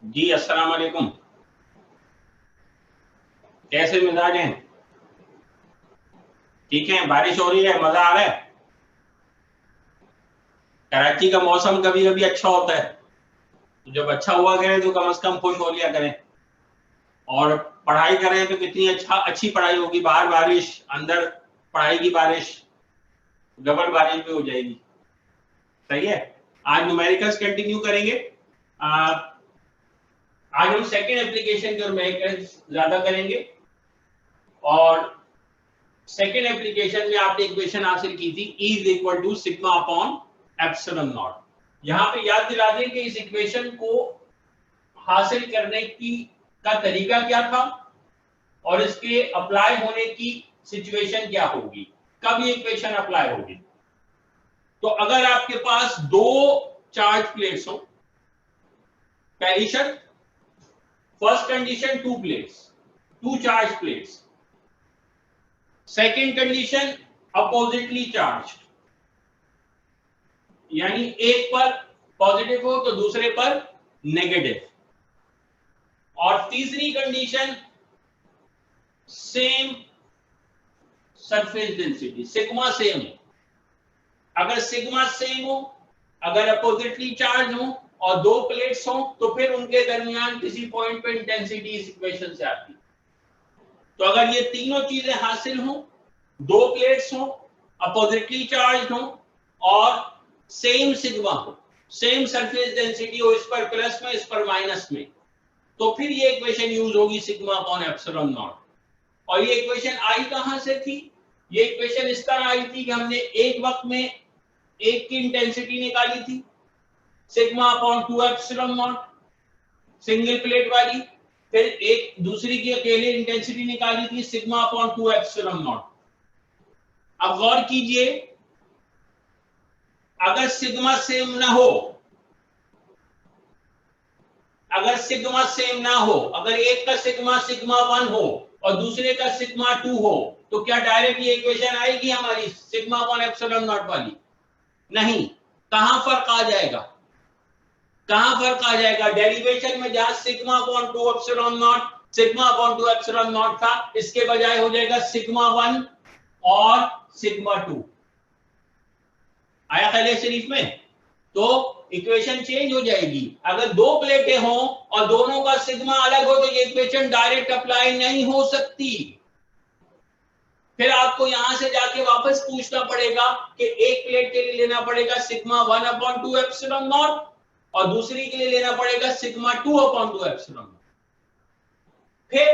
जी अस्सलाम वालेकुम। कैसे मिजाज हैं? ठीक है। बारिश हो रही है, मजा आ रहा है। कराची का मौसम कभी कभी अच्छा होता है, तो जब अच्छा हुआ करे तो कम से कम खुश हो लिया करें। और पढ़ाई करें तो कितनी अच्छी पढ़ाई होगी। बाहर बारिश, अंदर पढ़ाई की बारिश, डबल बारिश भी हो जाएगी। सही है। आज न्यूमेरिकल्स कंटिन्यू करेंगे। आज हम सेकंड एप्लीकेशन के न्यूमेरिकल्स ज्यादा करेंगे। और सेकेंड एप्लीकेशन में आपने इक्वेशन हासिल की थी, E is equal to sigma upon epsilon nought. यहां पे याद दिला दें कि इस इक्वेशन को हासिल करने की का तरीका क्या था और इसके अप्लाई होने की सिचुएशन क्या होगी, कब ये इक्वेशन अप्लाई होगी। तो अगर आपके पास दो चार्ज प्लेट्स हो, पहली शर्त, first condition two plates, two charge plates. Second condition oppositely charge, यानी एक पर पॉजिटिव हो तो दूसरे पर नेगेटिव। और तीसरी condition same surface density, sigma same हो। अगर सिग्मा सेम हो, अगर अपोजिटली चार्ज हो और दो प्लेट्स हो, तो फिर उनके दरमियान किसी पॉइंट पे इंटेंसिटी इस इक्वेशन से आती है। तो अगर ये तीनों चीजें हासिल हो, दो प्लेट्स हो, अपोजिटली चार्ज हो और सेम सिग्मा हो, सेम सरफेस डेंसिटी हो, इस पर प्लस में इस पर माइनस में, तो फिर ये इक्वेशन यूज होगी सिग्मा अपॉन एप्सिलॉन नॉट। और ये इक्वेशन आई कहां से थी? ये इक्वेशन इस तरह आई थी कि हमने एक वक्त में एक की इंटेंसिटी निकाली थी, sigma upon 2 epsilon not, single plate वाली। फिर एक दूसरी की अकेले इंटेंसिटी निकाली थी, सिग्मा अपॉन 2 एप्सिलॉन नॉट। अब गौर कीजिए, अगर सिग्मा सेम ना हो, अगर सिग्मा सेम ना हो, अगर एक का सिग्मा सिग्मा 1 हो और दूसरे का सिग्मा 2 हो, तो क्या डायरेक्ट ये इक्वेशन आएगी हमारी सिग्मा अपॉन एप्सिलॉन नॉट वाली? नहीं। कहां फर्क आ जाएगा? कहां फर्क आ जाएगा? डेरिवेशन में जहां sigma upon 2 epsilon not, sigma upon 2 epsilon not था, इसके बजाय हो जाएगा सिग्मा 1 और सिग्मा 2। आया ख्याल शरीफ में? तो इक्वेशन चेंज हो जाएगी। अगर दो प्लेटें हों और दोनों का सिग्मा अलग हो, तो ये इक्वेशन डायरेक्ट अप्लाई नहीं हो सकती। फिर आपको यहां से जाके वापस पूछना पड़ेगा कि एक प्लेट के लिए लेना पड़ेगा सिग्मा 1 अपॉन 2 एप्सिलॉन नॉट और दूसरी के लिए लेना पड़ेगा सिग्मा 2 अपॉन 2 एप्सिलॉन नॉट। फिर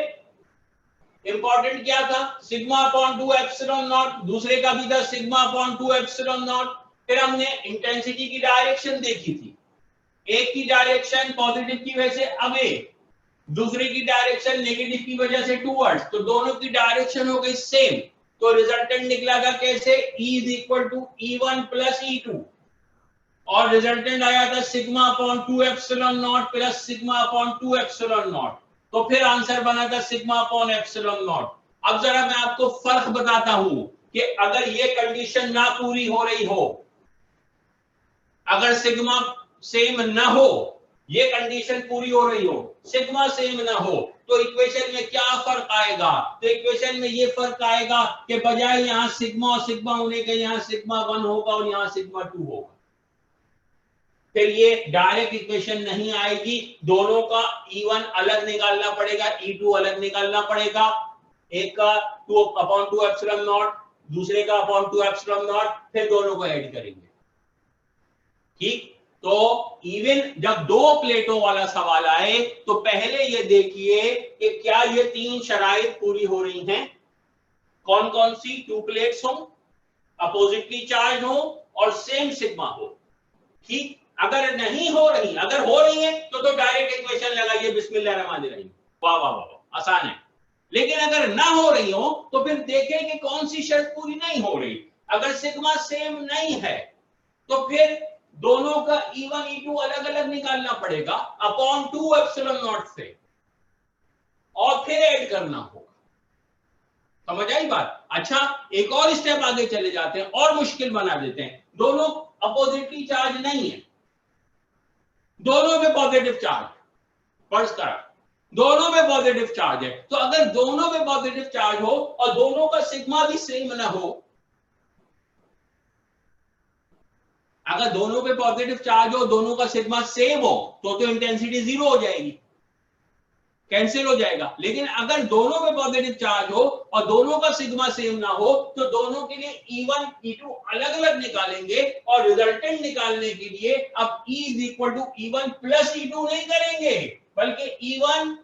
इंपॉर्टेंट क्या था? सिग्मा अपॉन 2 एप्सिलॉन नॉट, दूसरे का भी था सिग्मा अपॉन 2 एप्सिलॉन नॉट। फिर हमने इंटेंसिटी की डायरेक्शन देखी थी, एक की डायरेक्शन पॉजिटिव की वजह से अवे, दूसरे की डायरेक्शन नेगेटिव की वजह से टुवर्ड्स, तो दोनों की डायरेक्शन हो गई सेम। तो रिजल्टेंट निकला था कैसे? E is equal to E1 plus E2 और रिजल्टेंट आया था sigma upon 2 epsilon nought plus sigma upon 2 epsilon nought. तो फिर आंसर बना था सिग्मा अपॉन एप्सिलॉन नॉट। अब जरा मैं आपको फर्क बताता हूं कि अगर ये कंडीशन ना पूरी हो रही हो, अगर सिग्मा सेम ना हो, ये कंडीशन पूरी हो रही हो, सिग्मा सेम ना हो, तो इक्वेशन में क्या फर्क आएगा? तो इक्वेशन में ये फर्क आएगा कि बजाय यहां सिग्मा और सिग्मा होने के यहां सिग्मा 1 होगा और यहां सिग्मा 2 होगा। फिर ये डायरेक्ट इक्वेशन नहीं आएगी, दोनों का E1 अलग निकालना पड़ेगा, E2 अलग निकालना पड़ेगा। एक का 2 अपॉन 2 एप्सिलॉन नॉट, दूसरे का अपॉन 2 एप्सिलॉन नॉट, फिर दोनों को ऐड करेंगे। ठीक? तो इवन जब दो प्लेटों वाला सवाल आए तो पहले ये देखिए कि क्या ये तीन शराइत पूरी हो रही हैं। कौन कौन सी? टू प्लेट्स हो, अपोजिटली चार्ज हो और सेम सिग्मा हो। ठीक? अगर नहीं हो रही, अगर हो रही है तो डायरेक्ट इक्वेशन लगाइए, बिस्मिल्लाहिर्रहमानिर्रहीम, वाह वाह वाह, आसान है। लेकिन अगर ना हो रही हो तो फिर देखें कि कौन सी शर्त पूरी नहीं हो रही। अगर सिग्मा सेम नहीं है तो फिर दोनों का E1 E2 अलग अलग निकालना पड़ेगा अपॉन 2 एप्सिलॉन नॉट से और फिर ऐड करना होगा। समझ आई बात? अच्छा, एक और स्टेप आगे चले जाते हैं और मुश्किल बना देते हैं। दोनों अपोजिटली चार्ज नहीं है, दोनों पे पॉजिटिव चार्ज, फर्ज करा दोनों में पॉजिटिव चार्ज है, तो अगर दोनों में पॉजिटिव चार्ज हो और दोनों का सिग्मा भी सेम ना हो, अगर दोनों पे पॉजिटिव चार्ज हो, दोनों का सिग्मा सेम हो, तो इंटेंसिटी जीरो हो जाएगी, कैंसिल हो जाएगा। लेकिन अगर दोनों में पॉजिटिव चार्ज हो और दोनों का सिग्मा सेम ना हो, तो दोनों के लिए E1 E2 अलग अलग निकालेंगे और रिजल्टेंट निकालने के लिए अब E is equal to E1 plus E2 नहीं करेंगे, बल्कि E1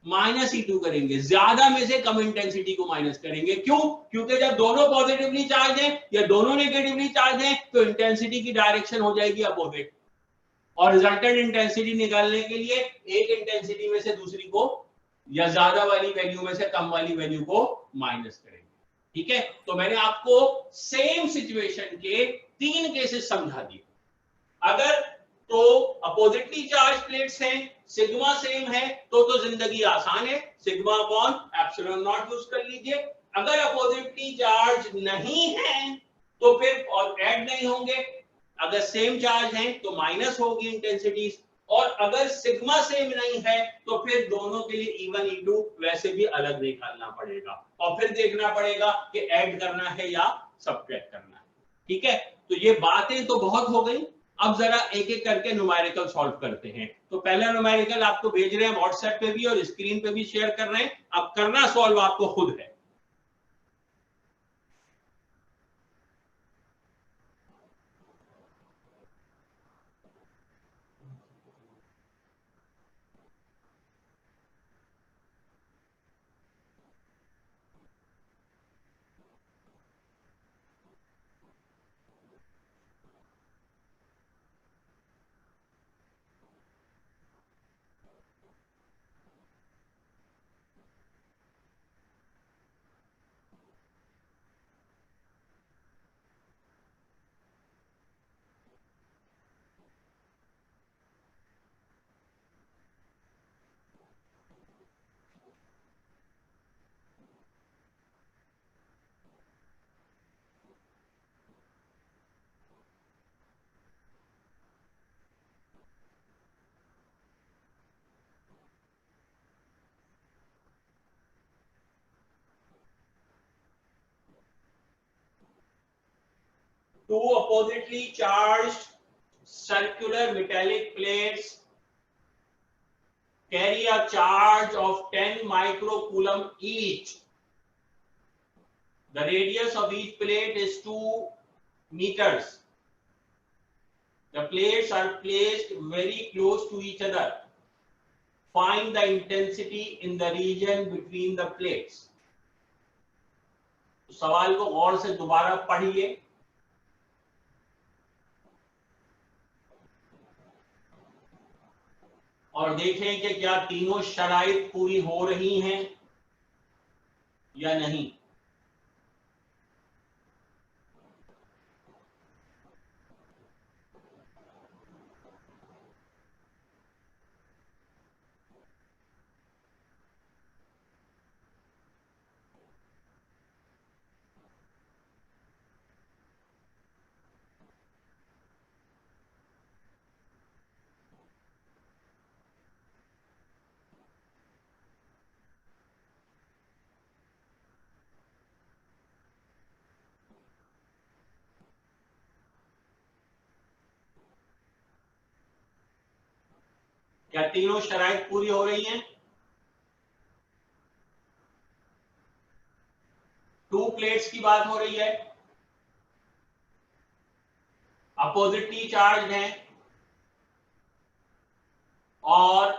माइनस E2 करेंगे, ज्यादा में से कम इंटेंसिटी को माइनस करेंगे। क्यों? क्योंकि जब दोनों पॉजिटिवली चार्ज हैं या दोनों नेगेटिवली चार्ज हैं, तो इंटेंसिटी की डायरेक्शन हो जाएगी अपोजिट, और रिजल्टेंट इंटेंसिटी निकालने के लिए एक इंटेंसिटी में से दूसरी को या ज्यादा वाली वैल्यू में से कम वाली वैल्यू को माइनस करेंगे। ठीक है, तो मैंने आपको सेम सिचुएशन के 3 केसेस समझा दिए। अगर तो अपोजिटली चार्ज प्लेट्स हैं, सिग्मा सेम है, तो जिंदगी आसान है, sigma upon epsilon not use कर लीजिए। अगर अपोजिटली चार्ज नहीं है तो फिर और ऐड नहीं होंगे, अगर सेम चार्ज है तो माइनस होगी इंटेंसिटीज, और अगर सिग्मा सेम नहीं है तो फिर दोनों के लिए E1 E2 वैसे भी अलग निकालना पड़ेगा, और फिर देखना पड़ेगा कि ऐड करना है या सब्ट्रैक्ट करना है। ठीक है, तो ये बातें तो बहुत हो गई, अब जरा एक एक करके न्यूमेरिकल सॉल्व करते हैं। तो पहला न्यूमेरिकल आपको भेज रहे हैं व्हाट्सएप पे भी और स्क्रीन पे भी शेयर कर रहे हैं, अब करना सॉल्व आपको खुद है। Two oppositely charged circular metallic plates carry a charge of 10 microcoulomb each. The radius of each plate is 2 meters. The plates are placed very close to each other. Find the intensity in the region between the plates. सवाल को गौर से दोबारा पढ़िए और देखें कि क्या तीनों शराइत पूरी हो रही हैं या नहीं। क्या तीनों शराइत पूरी हो रही हैं? 2 प्लेट्स की बात हो रही है, अपोजिटली चार्ज हैं और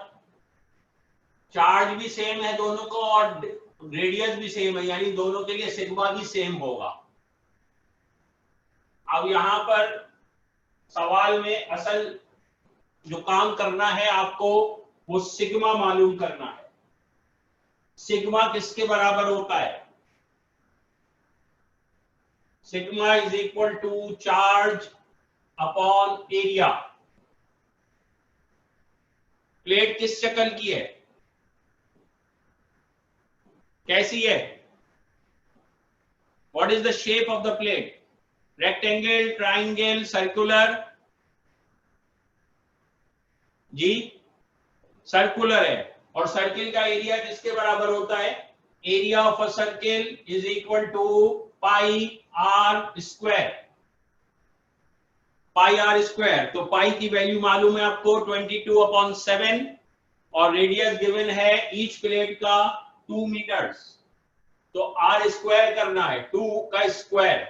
चार्ज भी सेम है दोनों को और रेडियस भी सेम है, यानी दोनों के लिए सिग्मा भी सेम होगा। अब यहां पर सवाल में असल जो काम करना है आपको वो सिग्मा मालूम करना है। सिग्मा किसके बराबर होता है? Sigma is equal to charge upon area. Plate किस शक्ल की है, कैसी है? What is the shape of the plate? Rectangle, triangle, circular? जी सर्कुलर है और सर्किल का एरिया किसके बराबर होता है? Area of a circle is equal to pi r square, pi r square. तो पाई की वैल्यू मालूम है आपको 22/7 और रेडियस गिवन है ईच प्लेट का 2 मीटर्स। तो आर स्क्वायर करना है, 2 का स्क्वायर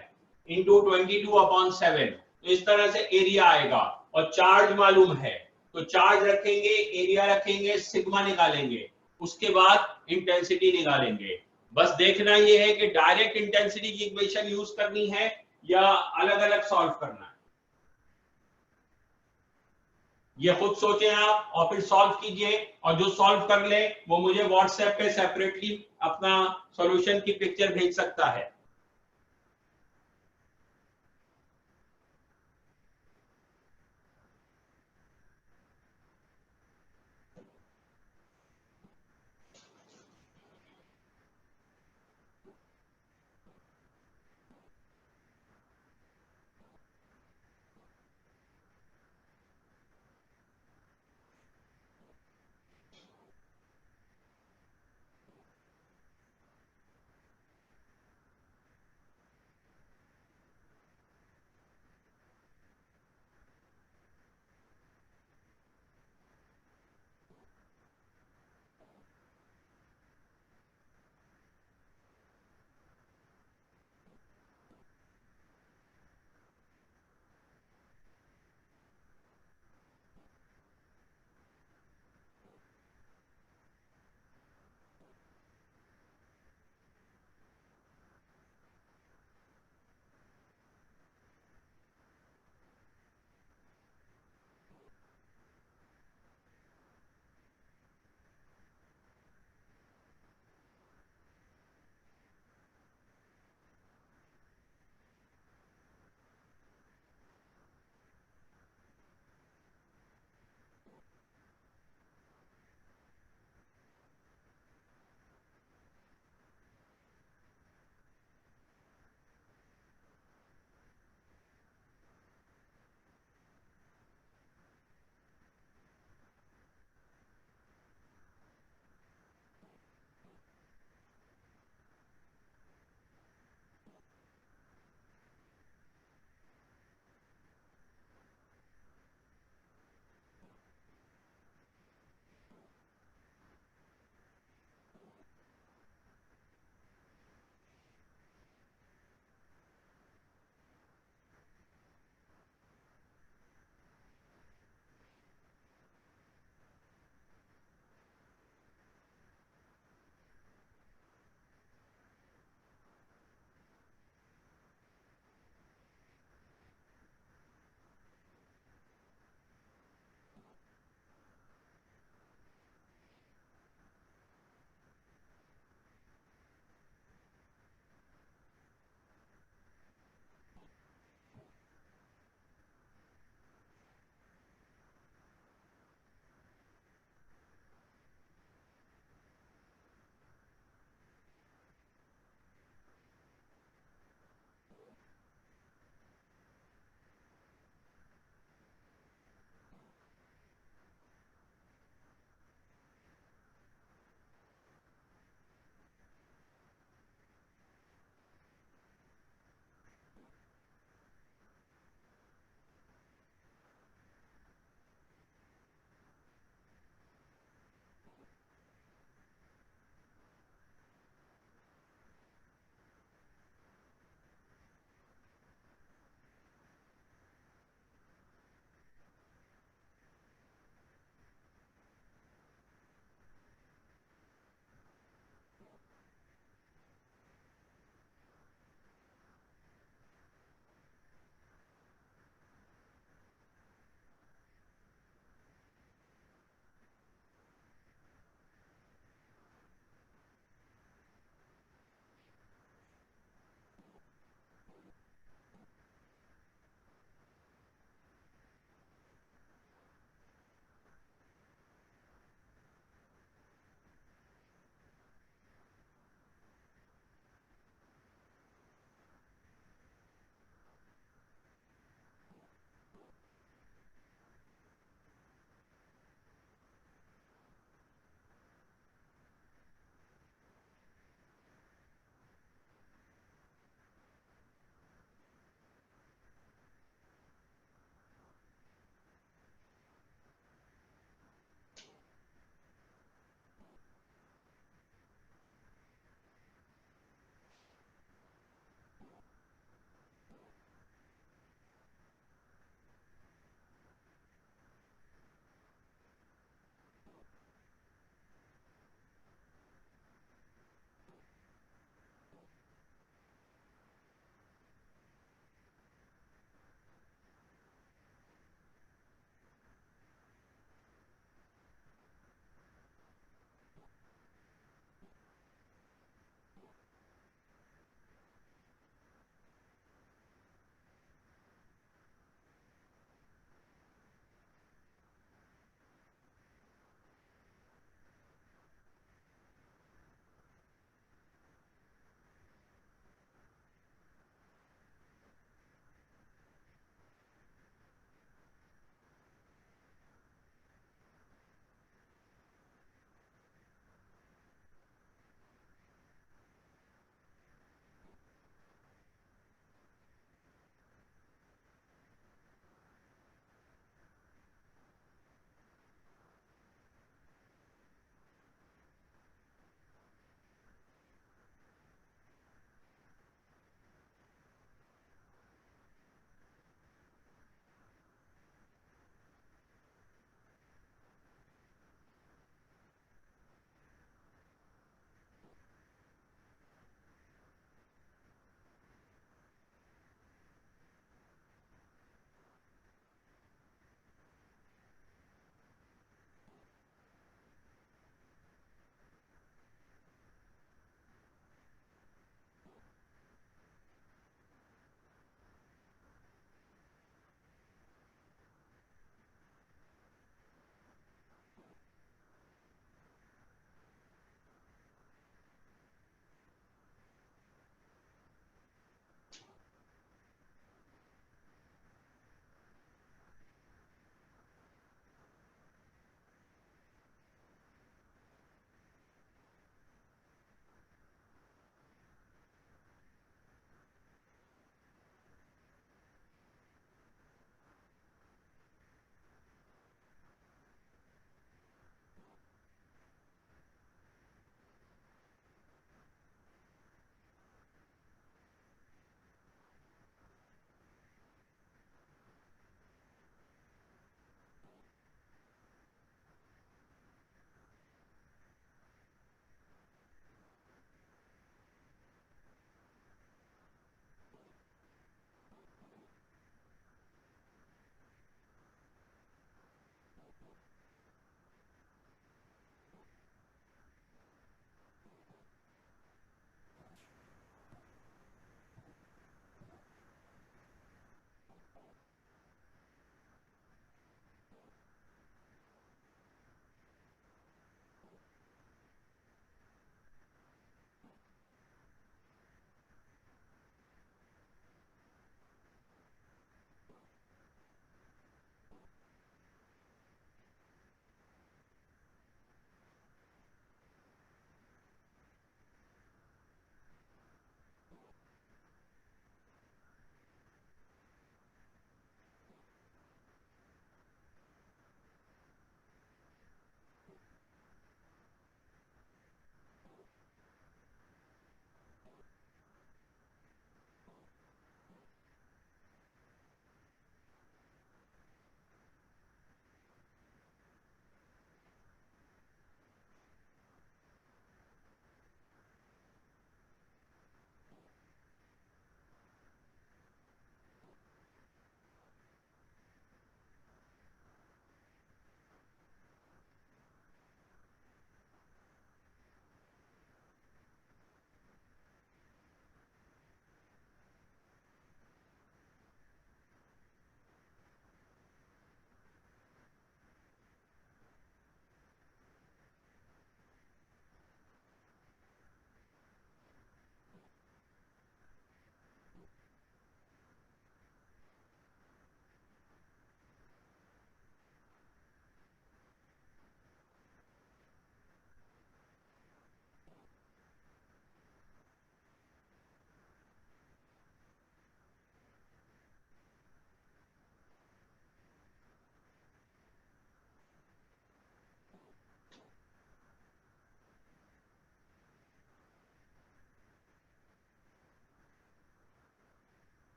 इंटू 22/7। तो इस तरह से एरिया आएगा और चार्ज मालूम है, तो चार्ज रखेंगे, एरिया रखेंगे, सिग्मा निकालेंगे, उसके बाद इंटेंसिटी निकालेंगे। बस देखना यह है कि डायरेक्ट इंटेंसिटी की इक्वेशन यूज करनी है या अलग अलग सॉल्व करना है, ये खुद सोचें आप और फिर सॉल्व कीजिए। और जो सॉल्व कर ले वो मुझे व्हाट्सएप पे सेपरेटली अपना सॉल्यूशन की पिक्चर भेज सकता है।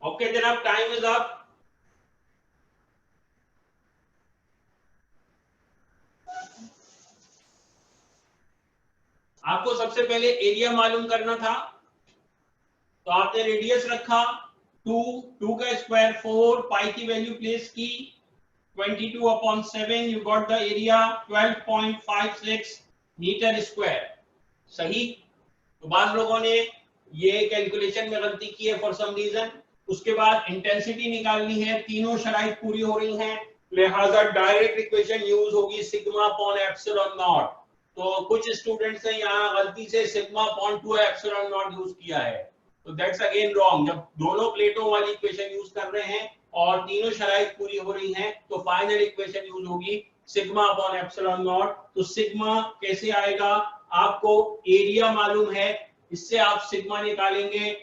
ओके जनाब, टाइम इज अप। आपको सबसे पहले एरिया मालूम करना था, तो आपने रेडियस रखा 2, 2 का स्क्वायर 4, पाई की वैल्यू प्लेस की 22/7, you got the area 12.56 metre square. सही। तो बाद लोगों ने ये कैलकुलेशन में गलती की है फॉर सम रीजन। उसके बाद इंटेंसिटी निकालनी है, तीनों शराइत पूरी हो रही हैं, लिहाजा डायरेक्ट इक्वेशन यूज होगी सिग्मा अपॉन एप्सिलॉन नॉट। तो कुछ स्टूडेंट्स ने यहाँ गलती से sigma upon 2 epsilon not use किया है, तो दैट्स अगेन रॉन्ग। जब दोनों प्लेटों वाली इक्वेशन यूज कर रहे हैं और तीनों शराइत पूरी हो रही हैं, तो फाइनल इक्वेशन यूज होगी सिग्मा अपॉन एप्सिलॉन नॉट। तो सिग्मा कैसे आएगा, आपको एरिया मालूम है, इससे आप सिग्मा निकालेंगे।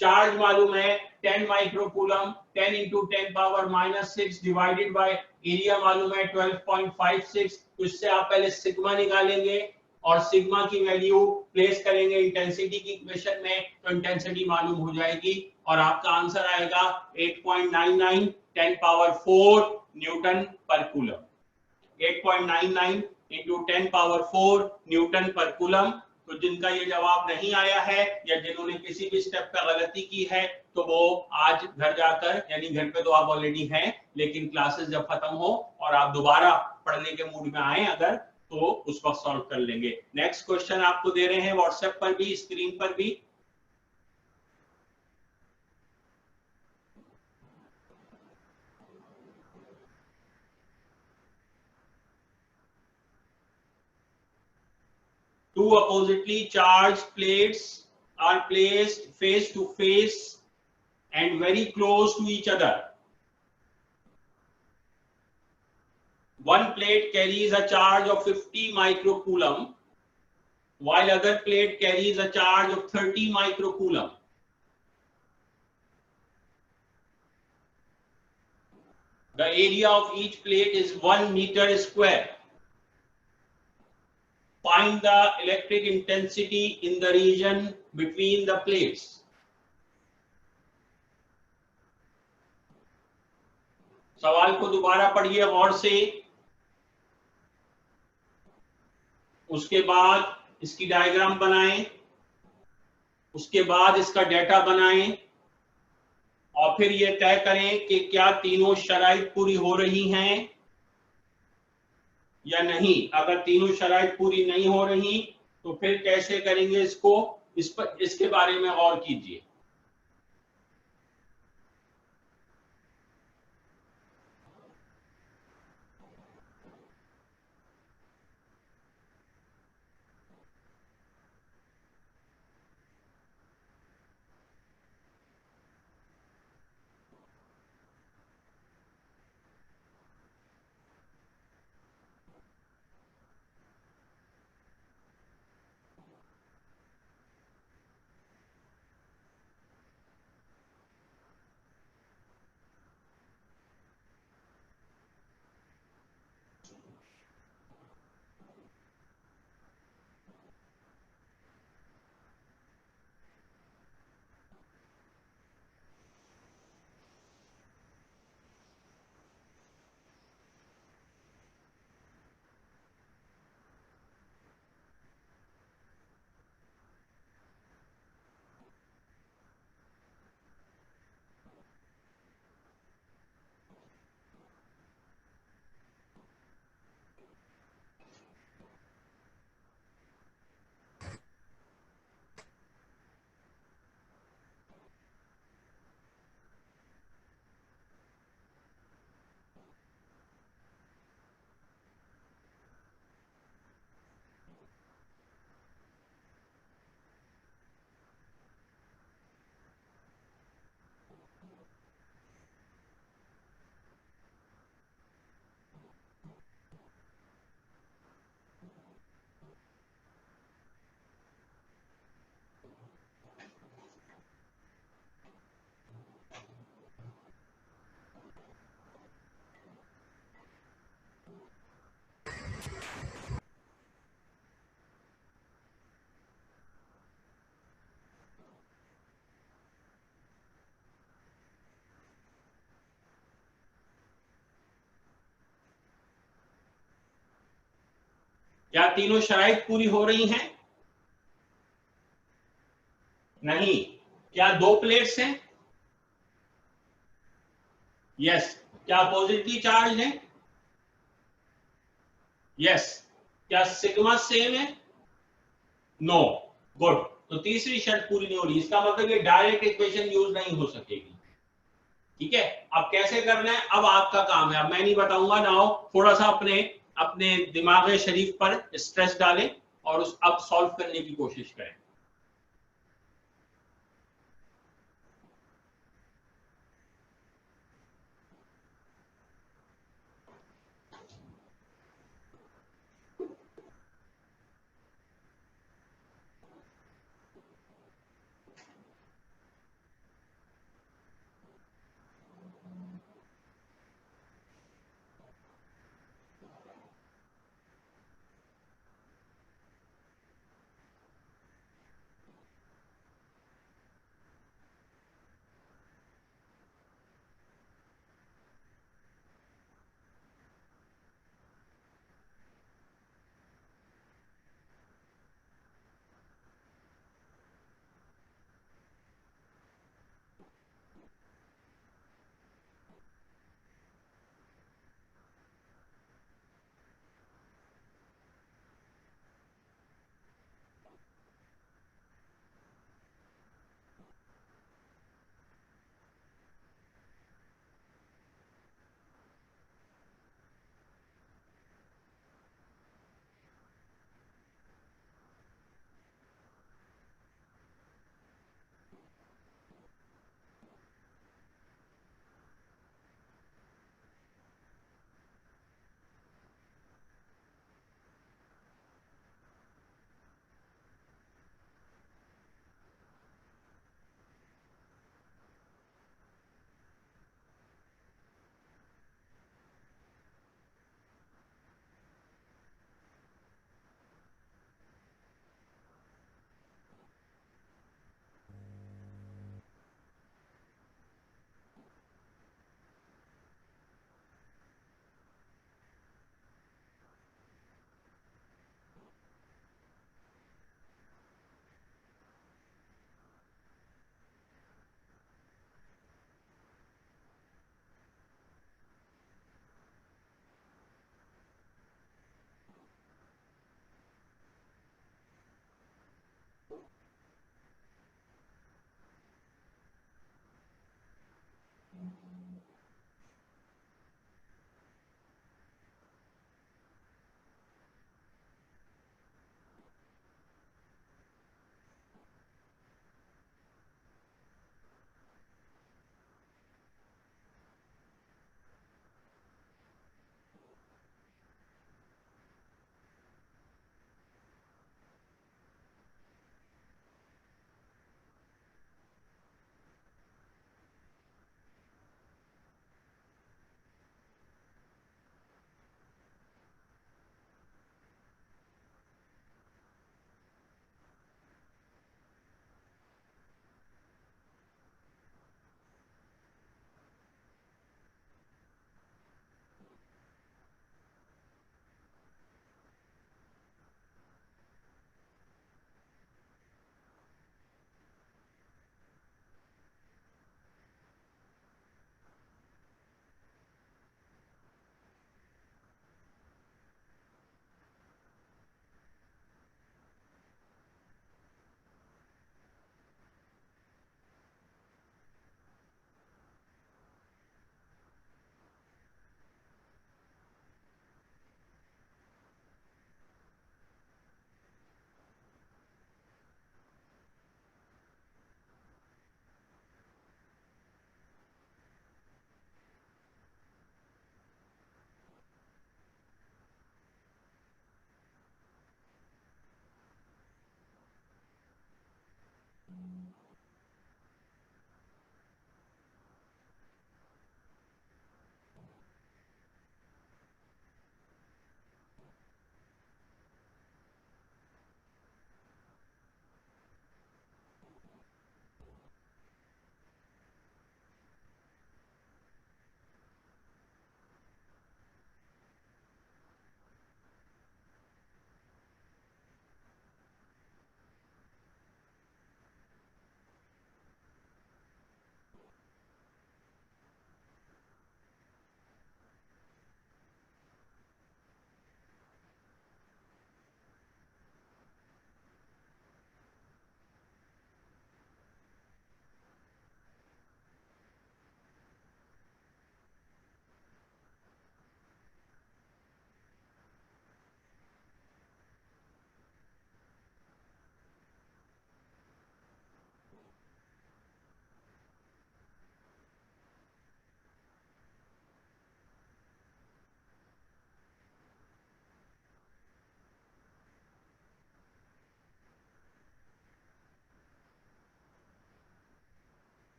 चार्ज मालूम है 10 microcoulomb, 10 into 10 power -6 divided by area मालूम है 12.56। तो इससे आप पहले सिग्मा निकालेंगे और सिग्मा की वैल्यू प्लेस करेंगे इंटेंसिटी की इक्वेशन में, तो इंटेंसिटी मालूम हो जाएगी और आपका आंसर आएगा 8.99 10 पावर 4 न्यूटन पर कूलम। 8.99 इंटू 10 पावर 4 न्यूटन पर कूलम। तो जिनका ये जवाब नहीं आया है या जिन्होंने किसी भी स्टेप पे गलती की है, तो वो आज घर जाकर, यानी घर पे तो आप ऑलरेडी हैं, लेकिन क्लासेस जब खत्म हो और आप दोबारा पढ़ने के मूड में आए अगर, तो उस वक्त सॉल्व कर लेंगे। नेक्स्ट क्वेश्चन आपको दे रहे हैं व्हाट्सएप पर भी, स्क्रीन पर भी। Two oppositely charged plates are placed face to face and very close to each other. One plate carries a charge of 50 microcoulomb, while other plate carries a charge of 30 microcoulomb. The area of each plate is 1 meter square. Find the electric intensity in the region between the plates. सवाल को दोबारा पढ़िए गौर से, उसके बाद इसकी diagram बनाएं, उसके बाद इसका डेटा बनाएं और फिर ये तय करें कि क्या तीनों शराइत पूरी हो रही हैं या नहीं। अगर तीनों शराइत पूरी नहीं हो रही तो फिर कैसे करेंगे इसको, इसके बारे में गौर कीजिए। क्या तीनों शराइत पूरी हो रही हैं? नहीं। क्या दो प्लेट्स हैं? यस। क्या पॉजिटिवली चार्ज है? यस। क्या सिग्मा सेम है? नो। गुड। तो तीसरी शर्त पूरी नहीं हो रही, इसका मतलब ये डायरेक्ट इक्वेशन यूज नहीं हो सकेगी। ठीक है, अब कैसे करना है अब आपका काम है, अब मैं नहीं बताऊंगा ना। थोड़ा सा अपने अपने दिमाग शरीफ पर स्ट्रेस डालें और उस अब सॉल्व करने की कोशिश करें।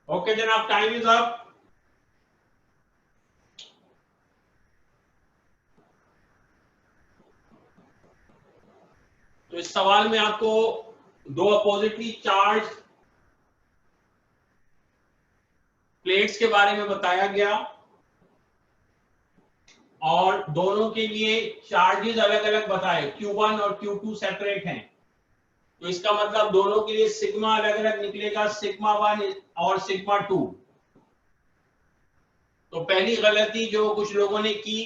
ओके जनाब, टाइम इज अप। तो इस सवाल में आपको दो अपोजिटली चार्ज प्लेट्स के बारे में बताया गया और दोनों के लिए चार्जेस अलग अलग बताए, Q1 और Q2 सेपरेट हैं। तो इसका मतलब दोनों के लिए सिग्मा अलग अलग निकलेगा, सिग्मा 1 और सिग्मा 2। तो पहली गलती जो कुछ लोगों ने की,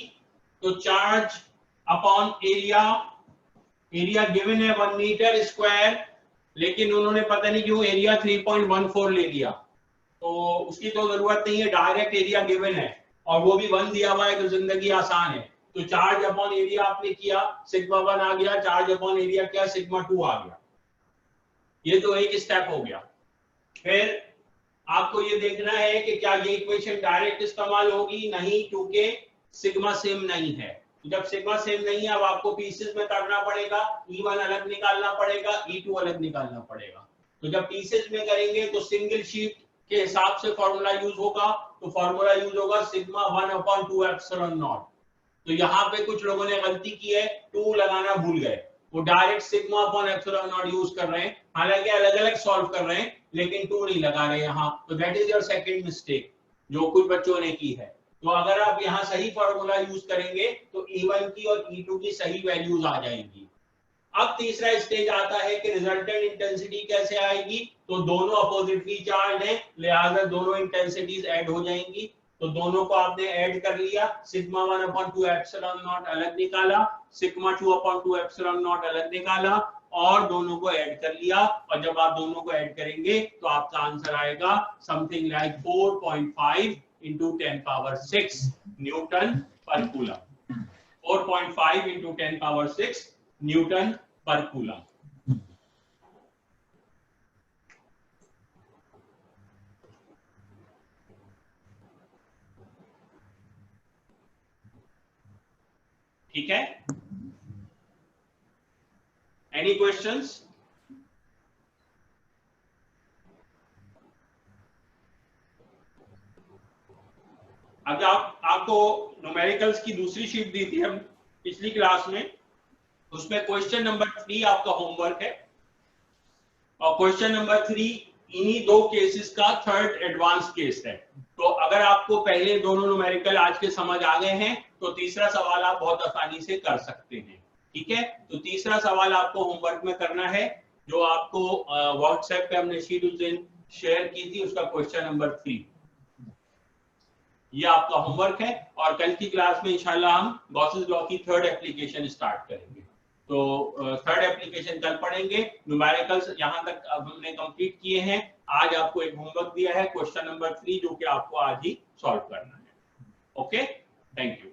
तो charge upon area, area given है 1 मीटर स्क्वायर, लेकिन उन्होंने पता नहीं क्यों एरिया 3.14 ले लिया। तो उसकी तो जरूरत नहीं है, डायरेक्ट एरिया गिवन है और वो भी 1 दिया हुआ है, तो जिंदगी आसान है। तो चार्ज अपॉन एरिया आपने किया, सिग्मा 1 आ गया, चार्ज अपॉन एरिया क्या, सिग्मा 2 आ गया। ये तो एक स्टेप हो गया। फिर आपको ये देखना है कि क्या ये इक्वेशन डायरेक्ट इस्तेमाल होगी, नहीं, क्योंकि सिग्मा सेम नहीं है। जब सिग्मा सेम नहीं है, अब आपको पीसेस में करना पड़ेगा, E1 अलग निकालना पड़ेगा, E2 अलग निकालना पड़ेगा। तो जब पीसेस में करेंगे तो सिंगल शीट के हिसाब से फॉर्मूला यूज होगा, तो फॉर्मूला यूज होगा सिग्मा 1/2 एप्सिलॉन नॉट। तो यहाँ पे कुछ लोगों ने गलती की है, 2 लगाना भूल गए, वो direct sigma upon epsilon not use कर रहे हैं, हालांकि अलग अलग सॉल्व कर रहे हैं, लेकिन 2 नहीं लगा रहे यहाँ। तो that is your second mistake जो कुछ बच्चों ने की है। तो अगर आप यहाँ सही फॉर्मूला यूज करेंगे तो E1 की और E2 की सही वैल्यूज आ जाएंगी। अब तीसरा स्टेज आता है कि रिजल्टेंट इंटेंसिटी कैसे आएगी। तो दोनों अपोजिटली चार्ज हैं, लिहाजा दोनों इंटेंसिटीज ऐड हो जाएंगी। तो दोनों को आपने ऐड कर लिया, सिग्मा 1/2 एप्सिलॉन नॉट अलग निकाला, सिग्मा 2/2 एप्सिलॉन नॉट अलग निकाला और दोनों को ऐड कर लिया। और जब आप दोनों को ऐड करेंगे तो आपका आंसर आएगा something like 4.5 into 10 power 6 Newton पर कूलम। 4.5 into 10 power 6 न्यूटन पर कूलम। ठीक है, एनी क्वेश्चंस? अब आपको न्यूमेरिकल्स की दूसरी शीट दी थी हम पिछली क्लास में, उसमें क्वेश्चन नंबर 3 आपका होमवर्क है और क्वेश्चन नंबर 3 इन्हीं दो केसेस का थर्ड एडवांस केस है। तो अगर आपको पहले दोनों न्यूमेरिकल आज के समझ आ गए हैं तो तीसरा सवाल आप बहुत आसानी से कर सकते हैं। ठीक है, तो तीसरा सवाल आपको होमवर्क में करना है, जो आपको व्हाट्सएप पे हमने शीट उस दिन शेयर की थी, उसका क्वेश्चन नंबर 3 ये आपका होमवर्क है। और कल की क्लास में इंशाल्लाह हम गॉसेस लॉ की थर्ड एप्लीकेशन स्टार्ट करेंगे। तो थर्ड एप्लीकेशन कल पढ़ेंगे। न्यूमेरिकल्स यहां तक अब हमने कंप्लीट किए हैं। आज आपको एक होमवर्क दिया है क्वेश्चन नंबर 3 जो कि आपको आज ही सॉल्व करना है। Okay, thank you.